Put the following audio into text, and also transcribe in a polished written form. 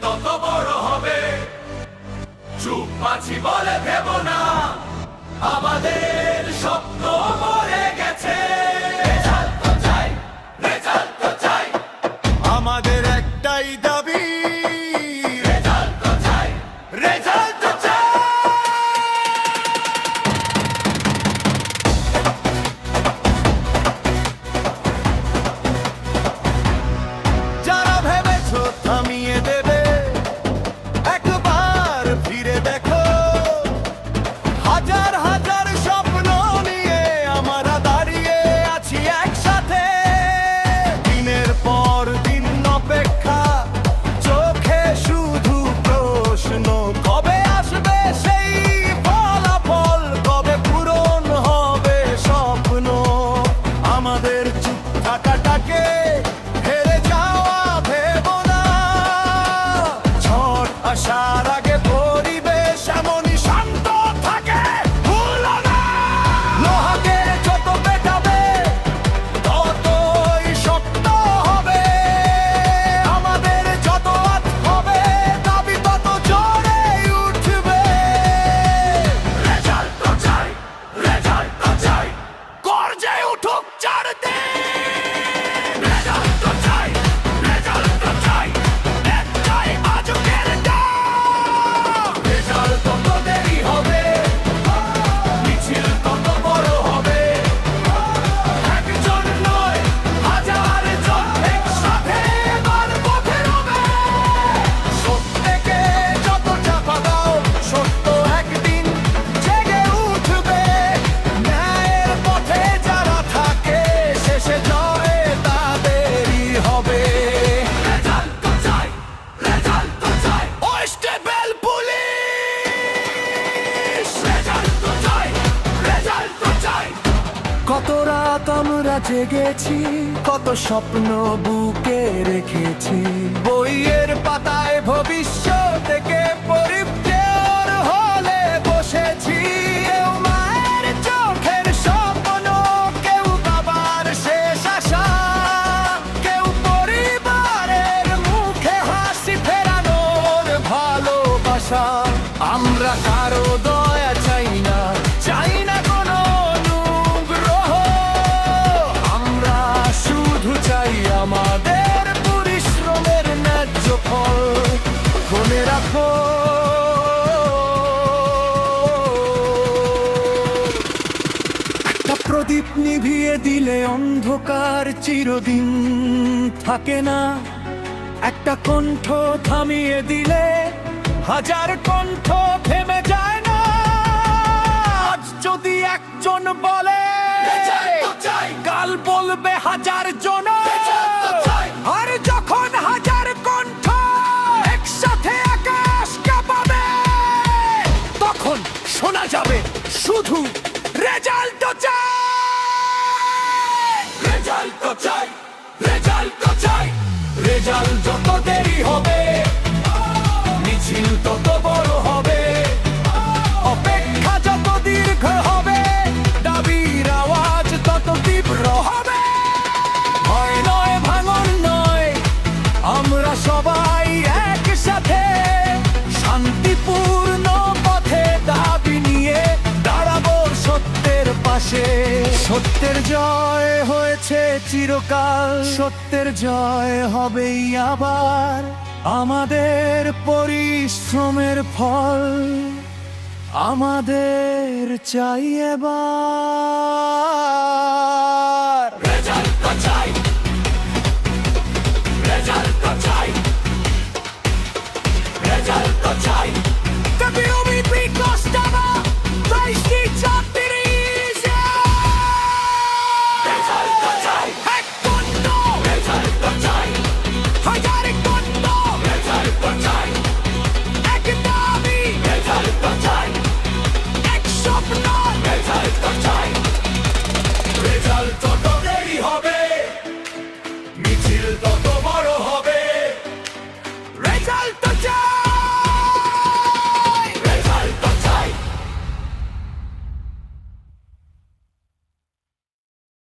তত বড় হবে। চুপ আছি বলে ভেব না, আমাদের স্বপ্ন মরে গেছে। রেজাল্ট তো চাই, রেজাল্ট তো চাই, আমাদের একটাই দাবি, রেজাল্ট তো চাই, রেজাল্ট তো চাই। যারা ভেবেছো থামিয়ে দেবে, একবার ফিরে দেখো। হাজার হাজার স্বপ্ন নিয়ে আমরা দাঁড়িয়ে আছি একসাথে। দিনের পর দিন অপেক্ষা, চোখে শুধু প্রশ্ন, কবে আসবে সেই ফলাফল, কবে পূরণ হবে স্বপ্ন। আমাদের চুপ থাকাটাকে হেরে যাওয়া ভেব না। ঝড় আসার আগে পরিবেশ এমনই শান্ত থাকে, ভুলো না। লোহাকে যত পেটাবে ততই শক্ত হবে। আমাদের যত হাত হবে, দাবি তত জোরে উঠবে। রেজাল্ট তো চাই, রেজাল্ট তো চাই, গর্জে উঠুক চারদিন। রেজাল্ট তো চাই, রেজাল্ট তো চাই, একটাই আজকের ডাক। রেজাল্ট তত দেরি হবে, মিছিল তত বড় হবে। একজন নয়, হাজার জন একসাথে এবার পথে রবে। সত্যকে যত চাপা দাও, সত্য একদিন জেগে উঠবে। ন্যায়ের পথে যারা থাকে, শেষে জয় তাদেরই হবে। রেজাল্ট তো চাই, রেজাল্ট তো চাই, কনস্টেবল পুলিশ, রেজাল্ট তো চাই, রেজাল্ট তো চাই। কত রাত আমরা জেগেছি, কত স্বপ্ন বুকে রেখেছি। বইয়ের পাতায় ভবিষ্যৎ থেকে পরিপ্রের হলে বসেছি। কেউ মায়ের চোখের স্বপ্ন, কেউ বাবার শেষ আশা, কেউ পরিবারের মুখে হাসি ফেরানোর ভালোবাসা। আমরা কারো দয়া চাই না, চাই না কোনো অনুগ্রহ। আমরা শুধু চাই আমাদের পরিশ্রমের ন্যায্য ফল। মনে রাখো, একটা প্রদীপ নিভিয়ে দিলে অন্ধকার চিরদিন থাকে না। একটা কণ্ঠ থামিয়ে দিলে হাজার কণ্ঠ থেমে যায় না। আজ যদি একজন বলে, রেজাল্ট তো চাই, কাল বলবে হাজার জন। রেজাল্ট তো চাই, আর যখন হাজার কণ্ঠ একসাথে আকাশ কাঁপাবে, তখন শোনা যাবে শুধু রেজাল্ট তো চাই। রেজাল্ট তো চাই, রেজাল্ট তো চাই। রেজাল্ট যত দেরি হবে, মিছিল তত বড় হবে। অপেক্ষা যত দীর্ঘ হবে, দাবির আওয়াজ তত তীব্র হবে। ভয় নয়, ভাঙন নয়, আমরা সবাই একসাথে শান্তিপূর্ণ পথে দাবি নিয়ে দাঁড়াবো সত্যের পাশে। সত্যের জয় হয়েছে চিরকাল, সত্যের জয় হবেই আবার। আমাদের পরিশ্রমের ফল আমাদের চাই এবার।